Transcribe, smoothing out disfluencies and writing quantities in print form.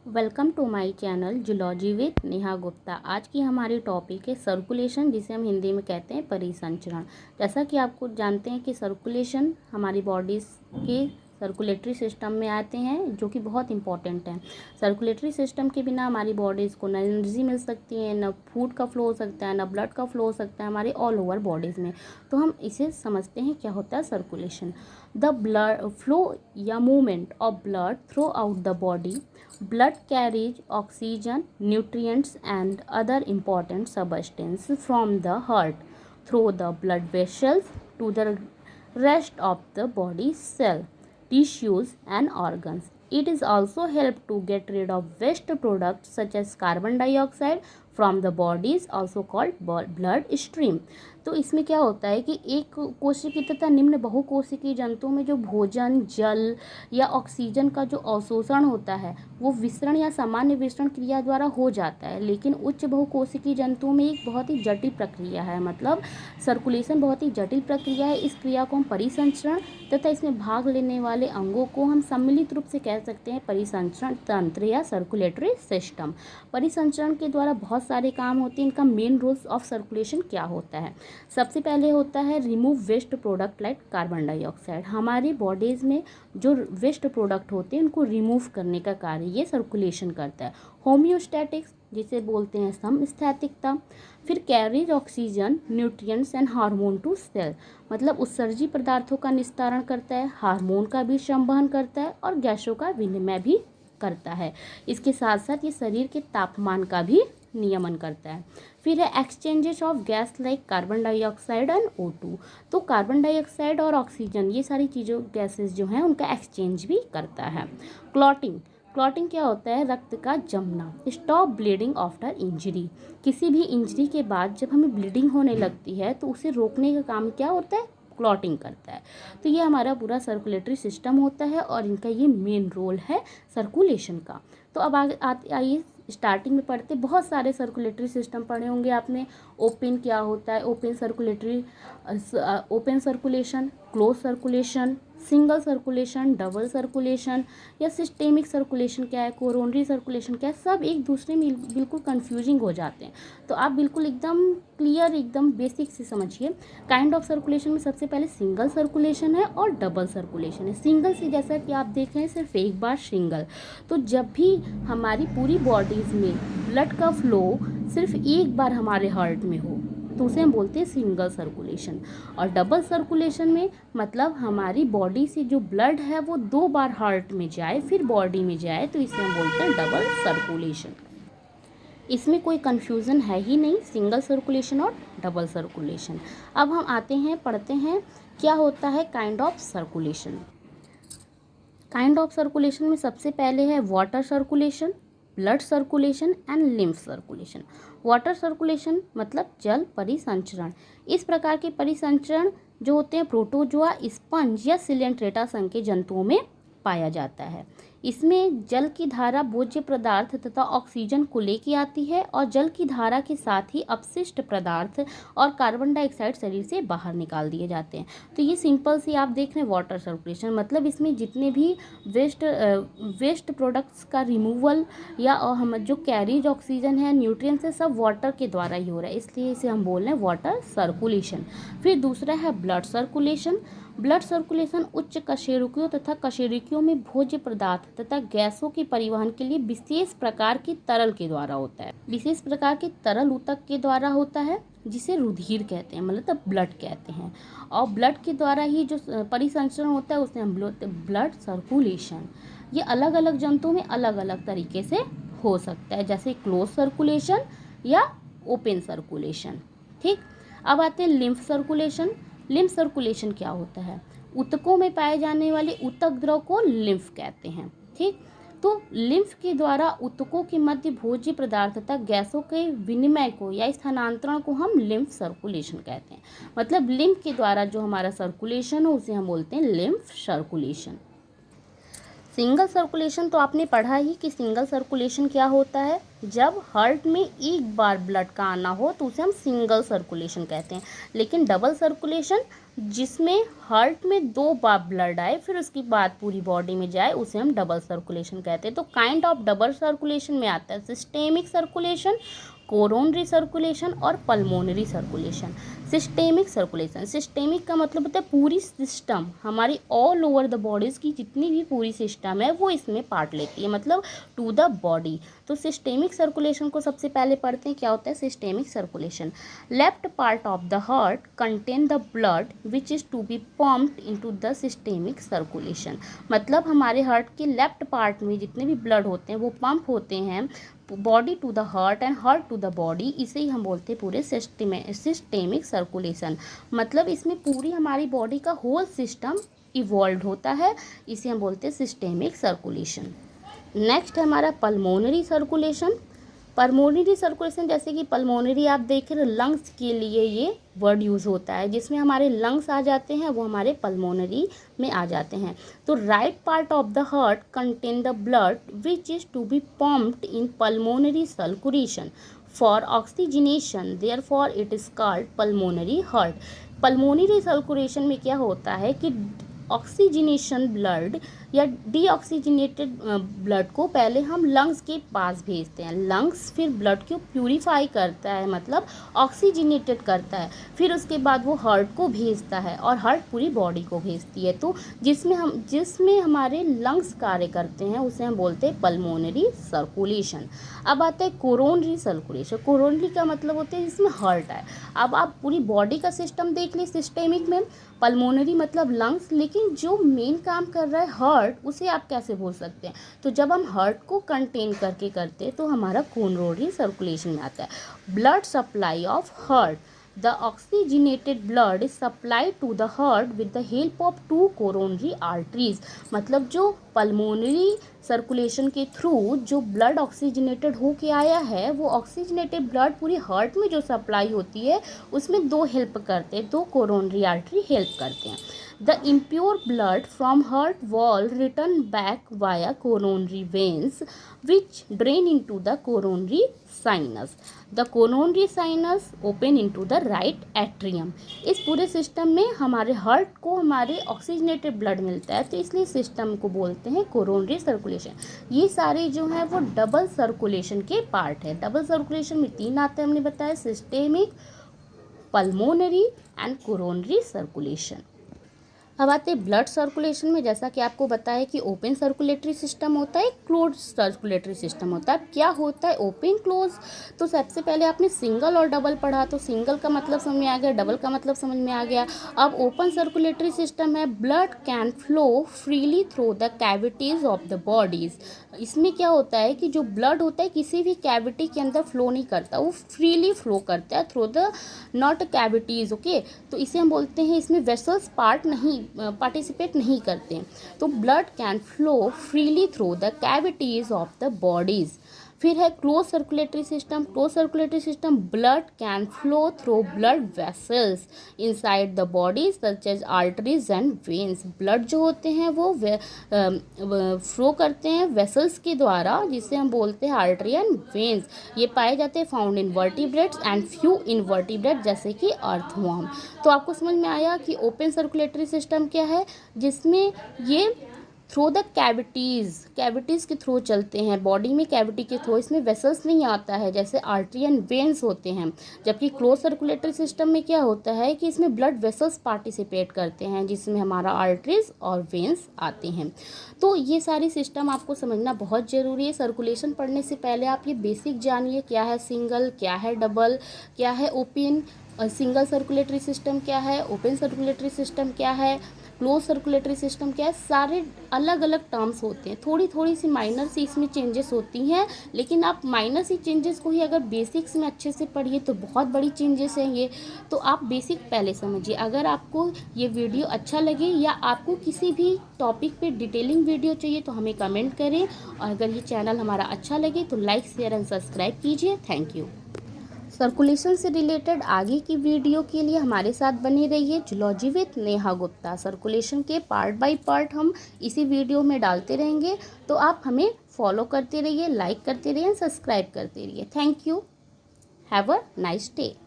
Welcome to my channel zoology with Neha Gupta. आज की हमारी टॉपिक है सर्कुलेशन, जिसे हम हिंदी में कहते हैं परिसंचरण। जैसा कि आपको जानते हैं कि सर्कुलेशन हमारी बॉडीज़ के सर्कुलेटरी सिस्टम में आते हैं, जो कि बहुत इंपॉर्टेंट है। सर्कुलेटरी सिस्टम के बिना हमारी बॉडीज़ को न एनर्जी मिल सकती है, न फूड का फ्लो हो सकता है, न ब्लड का फ्लो हो सकता है हमारे ऑल ओवर बॉडीज़ में। तो हम इसे समझते हैं क्या होता है सर्कुलेशन। द ब्लड फ्लो या movement of blood through out the body. Blood carries oxygen, nutrients and other important substances from the heart through the blood vessels to the rest of the body's cell, tissues and organs. It is also help to get rid of waste products such as carbon dioxide from the body is also called blood stream. तो इसमें क्या होता है कि एक कोशिकी तथा निम्न बहुकोशिकीय जंतुओं में जो भोजन, जल या ऑक्सीजन का जो अवशोषण होता है वो विसरण या सामान्य विसरण क्रिया द्वारा हो जाता है, लेकिन उच्च बहुकोशिकीय जंतुओं में एक बहुत ही जटिल प्रक्रिया है। मतलब सर्कुलेशन बहुत ही जटिल प्रक्रिया है। इस क्रिया को हम परिसंचरण तथा इसमें भाग लेने वाले अंगों को हम सम्मिलित रूप से कह सकते हैं परिसंचरण तंत्र या सर्कुलेटरी सिस्टम। परिसंचरण के द्वारा बहुत सारे काम होते हैं। इनका मेन रोल्स ऑफ सर्कुलेशन क्या होता है? सबसे पहले होता है remove waste product like carbon dioxide. हमारी बॉडीज़ में जो वेस्ट प्रोडक्ट होते हैं उनको रिमूव करने का कार्य ये सर्कुलेशन करता है। होम्योस्टैटिक्स, जिसे बोलते हैं समस्थैतिकता। फिर carries oxygen, nutrients and hormone to cell, मतलब उत्सर्जी पदार्थों का निस्तारण करता है, हार्मोन का भी संवहन करता है और गैसों का विनिमय भी करता है। इसके साथ साथ ये शरीर के तापमान का भी नियमन करता है। फिर है exchanges of gas like carbon dioxide and O2। तो कार्बन डाइऑक्साइड और ऑक्सीजन ये सारी चीज़ों गैसेस जो हैं उनका एक्सचेंज भी करता है। क्लॉटिंग, क्लॉटिंग क्या होता है? रक्त का जमना। स्टॉप ब्लीडिंग आफ्टर इंजरी, किसी भी इंजरी के बाद जब हमें ब्लीडिंग होने लगती है तो उसे रोकने का काम क्या होता है? क्लॉटिंग करता है। तो ये हमारा पूरा सर्कुलेटरी सिस्टम होता है और इनका ये मेन रोल है सर्कुलेशन का। तो अब आइए स्टार्टिंग में पढ़ते, बहुत सारे सर्कुलेटरी सिस्टम पढ़े होंगे आपने। ओपन क्या होता है? Open circulation, close circulation, single circulation, double circulation या सिस्टेमिक सर्कुलेशन क्या है, कोरोनरी सर्कुलेशन क्या है, सब एक दूसरे में बिल्कुल कंफ्यूजिंग हो जाते हैं। तो आप बिल्कुल एकदम क्लियर, एकदम बेसिक से समझिए। काइंड ऑफ सर्कुलेशन में सबसे पहले सिंगल सर्कुलेशन है और डबल सर्कुलेशन है। सिंगल से जैसा कि आप देख रहे हैं सिर्फ एक बार सिंगल, तो जब भी हमारी पूरी बॉडीज़ में ब्लड का फ्लो सिर्फ एक बार हमारे हार्ट में हो तो उसे हम बोलते हैं सिंगल सर्कुलेशन। और डबल सर्कुलेशन में मतलब हमारी बॉडी से जो ब्लड है वो 2 बार हार्ट में जाए फिर बॉडी में जाए, तो इसे हम बोलते हैं डबल सर्कुलेशन। इसमें कोई कन्फ्यूज़न है ही नहीं, सिंगल सर्कुलेशन और डबल सर्कुलेशन। अब हम आते हैं, पढ़ते हैं क्या होता है kind of circulation. Kind of circulation में सबसे पहले है water circulation, blood circulation and lymph circulation. Water circulation मतलब जल परिसंचरण। इस प्रकार के परिसंचरण जो होते हैं प्रोटोजोआ, स्पंज या सिलेंट्रेटा संघ के जंतुओं में पाया जाता है। इसमें जल की धारा भोज्य पदार्थ तथा ऑक्सीजन को लेके आती है और जल की धारा के साथ ही अपशिष्ट पदार्थ और कार्बन डाइऑक्साइड शरीर से बाहर निकाल दिए जाते हैं। तो ये सिंपल सी आप देख रहे हैं वाटर सर्कुलेशन, मतलब इसमें जितने भी वेस्ट प्रोडक्ट्स का रिमूवल या हम जो कैरीज ऑक्सीजन है, न्यूट्रिएंट्स है, सब वाटर के द्वारा ही हो रहा है, इसलिए इसे हम बोल रहे हैं वाटर सर्कुलेशन। फिर दूसरा है ब्लड सर्कुलेशन। ब्लड सर्कुलेशन उच्च कशेरुकियों तथा कशेरुकियों में भोज्य पदार्थ तथा गैसों के परिवहन के लिए विशेष प्रकार के तरल के द्वारा होता है। विशेष प्रकार के तरल ऊतक के द्वारा होता है जिसे रुधिर कहते हैं, मतलब ब्लड कहते हैं। और ब्लड के द्वारा ही जो परिसंचरण होता है उसे हम बोलते हैं ब्लड सर्कुलेशन। ये अलग अलग जंतुओं में अलग अलग तरीके से हो सकता है, जैसे क्लोज सर्कुलेशन या ओपन सर्कुलेशन। ठीक, अब आते हैं लिम्फ सर्कुलेशन। लिम्फ सर्कुलेशन क्या होता है? ऊतकों में पाए जाने वाले ऊतक द्रव को लिम्फ कहते हैं। ठीक, तो लिम्फ के द्वारा ऊतकों के मध्य भोज्य पदार्थ तथा गैसों के विनिमय को या स्थानांतरण को हम लिम्फ सर्कुलेशन कहते हैं। मतलब लिम्फ के द्वारा जो हमारा सर्कुलेशन हो उसे हम बोलते हैं लिम्फ सर्कुलेशन। सिंगल सर्कुलेशन तो आपने पढ़ा ही कि सिंगल सर्कुलेशन क्या होता है। जब हार्ट में एक बार ब्लड का आना हो तो उसे हम सिंगल सर्कुलेशन कहते हैं। लेकिन डबल सर्कुलेशन, जिसमें हार्ट में 2 बार ब्लड आए फिर उसके बाद पूरी बॉडी में जाए, उसे हम डबल सर्कुलेशन कहते हैं। तो काइंड ऑफ डबल सर्कुलेशन में आता है सिस्टेमिक सर्कुलेशन, कोरोनरी सर्कुलेशन और pulmonary circulation. Systemic circulation, systemic का मतलब होता है पूरी सिस्टम, हमारी ऑल ओवर द बॉडीज़ की जितनी भी पूरी सिस्टम है वो इसमें पार्ट लेती है, मतलब टू द बॉडी। तो सिस्टेमिक सर्कुलेशन को सबसे पहले पढ़ते हैं। क्या होता है systemic circulation? Left part of the heart contain the blood which is to be pumped into the systemic circulation. मतलब हमारे हार्ट के लेफ्ट पार्ट में जितने भी ब्लड होते हैं वो पंप होते हैं body to the heart and heart to the body. इसे ही हम बोलते हैं पूरे सिस्टेमिक सर्कुलेशन। मतलब इसमें पूरी हमारी बॉडी का होल सिस्टम इवॉल्व होता है, इसे हम बोलते हैं सिस्टेमिक सर्कुलेशन। नेक्स्ट है हमारा पल्मोनरी सर्कुलेशन। पल्मोनरी सर्कुलेशन, जैसे कि पल्मोनरी आप देख रहे लंग्स के लिए ये वर्ड यूज़ होता है, जिसमें हमारे लंग्स आ जाते हैं वो हमारे पल्मोनरी में आ जाते हैं। तो right part of the heart contain the blood which is to be pumped in pulmonary circulation for oxygenation, therefore it is called pulmonary heart. Pulmonary circulation में क्या होता है कि ऑक्सीजनेशन ब्लड या डीऑक्सीजनेटेड ब्लड को पहले हम लंग्स के पास भेजते हैं, लंग्स फिर ब्लड को प्यूरिफाई करता है, मतलब ऑक्सीजनेटेड करता है, फिर उसके बाद वो हार्ट को भेजता है और हार्ट पूरी बॉडी को भेजती है। तो जिसमें हमारे लंग्स कार्य करते हैं उसे हम बोलते हैं पल्मोनरी सर्कुलेशन। अब आता है कोरोनरी सर्कुलेशन। कोरोनरी का मतलब होता है जिसमें हार्ट है। अब आप पूरी बॉडी का सिस्टम देख लें सिस्टेमिक में, पल्मोनरी मतलब लंग्स, लेकिन जो मेन काम कर रहा है हार्ट, उसे आप कैसे बोल सकते हैं? तो जब हम हार्ट को कंटेन करके करते हैं तो हमारा कोरोनरी सर्कुलेशन में आता है। Blood supply of heart, the oxygenated blood is supply to the heart with the help of 2 coronary arteries. मतलब जो पल्मोनरी सर्कुलेशन के थ्रू जो ब्लड ऑक्सीजनेटेड होके आया है, वो ऑक्सीजनेटेड ब्लड पूरी हार्ट में जो सप्लाई होती है उसमें 2 हेल्प करते हैं, 2 कोरोनरी आर्टरी हेल्प करते हैं। The impure blood from heart wall return back via coronary veins which drain into the coronary sinus. The coronary sinus open into the right atrium. इस पूरे सिस्टम में हमारे हार्ट को हमारे ऑक्सीजनेटेड ब्लड मिलता है, तो इसलिए सिस्टम को बोलते हैं कोरोनरी सर्कुलेशन। ये सारे जो हैं वो डबल सर्कुलेशन के पार्ट है। डबल सर्कुलेशन में 3 आते हैं, हमने बताया systemic, pulmonary and coronary circulation. अब आते हैं ब्लड सर्कुलेशन में। जैसा कि आपको बताया कि ओपन सर्कुलेटरी सिस्टम होता है, क्लोज सर्कुलेटरी सिस्टम होता है। क्या होता है ओपन क्लोज? तो सबसे पहले आपने सिंगल और डबल पढ़ा, तो सिंगल का मतलब समझ में आ गया, डबल का मतलब समझ में आ गया। अब ओपन सर्कुलेटरी सिस्टम है, blood can flow freely through the cavities of the bodies. इसमें क्या होता है कि जो ब्लड होता है किसी भी कैविटी के अंदर फ्लो नहीं करता, वो फ्रीली फ्लो करता है through the not cavities. Okay, तो इसे हम बोलते हैं इसमें वेसल्स पार्टिसिपेट नहीं करते हैं। तो blood can flow freely through the cavities of the bodies. फिर है close circulatory system. Close circulatory system, blood can flow through blood vessels inside the body such as arteries and veins. Blood जो होते हैं वो flow करते हैं vessels के द्वारा, जिसे हम बोलते हैं आर्टरी एंड वेन्स। ये पाए जाते हैं found in vertebrates and few invertebrate, जैसे कि अर्थवर्म। तो आपको समझ में आया कि ओपन सर्कुलेटरी सिस्टम क्या है, जिसमें ये थ्रू द कैविटीज़ के थ्रू चलते हैं, बॉडी में कैविटी के थ्रू, इसमें वेसल्स नहीं आता है जैसे आर्टरी एंड वेन्स होते हैं। जबकि क्लोज सर्कुलेटरी सिस्टम में क्या होता है कि इसमें ब्लड वेसल्स पार्टिसिपेट करते हैं, जिसमें हमारा आर्टरीज और वेन्स आते हैं। तो ये सारी सिस्टम आपको समझना बहुत ज़रूरी है। सर्कुलेशन पढ़ने से पहले आप ये बेसिक जानिए, क्या है सिंगल, क्या है डबल, क्या है ओपन सिंगल सर्कुलेटरी सिस्टम, क्या है ओपन सर्कुलेटरी सिस्टम, क्या है क्लोज सर्कुलेटरी सिस्टम, क्या है। सारे अलग अलग टर्म्स होते हैं, थोड़ी थोड़ी सी माइनर सी इसमें चेंजेस होती हैं, लेकिन आप माइनर सी चेंजेस को ही अगर बेसिक्स में अच्छे से पढ़िए तो बहुत बड़ी चेंजेस हैं ये। तो आप बेसिक पहले समझिए। अगर आपको ये वीडियो अच्छा लगे या आपको किसी भी टॉपिक पे डिटेलिंग वीडियो चाहिए तो हमें कमेंट करें, और अगर ये चैनल हमारा अच्छा लगे तो लाइक शेयर एंड सब्सक्राइब कीजिए। Thank you. सर्कुलेशन से रिलेटेड आगे की वीडियो के लिए हमारे साथ बने रहिए। Zoology with Neha Gupta. Circulation के पार्ट बाय पार्ट हम इसी वीडियो में डालते रहेंगे, तो आप हमें फॉलो करते रहिए, लाइक करते रहिए, सब्सक्राइब करते रहिए। Thank you. Have a nice day.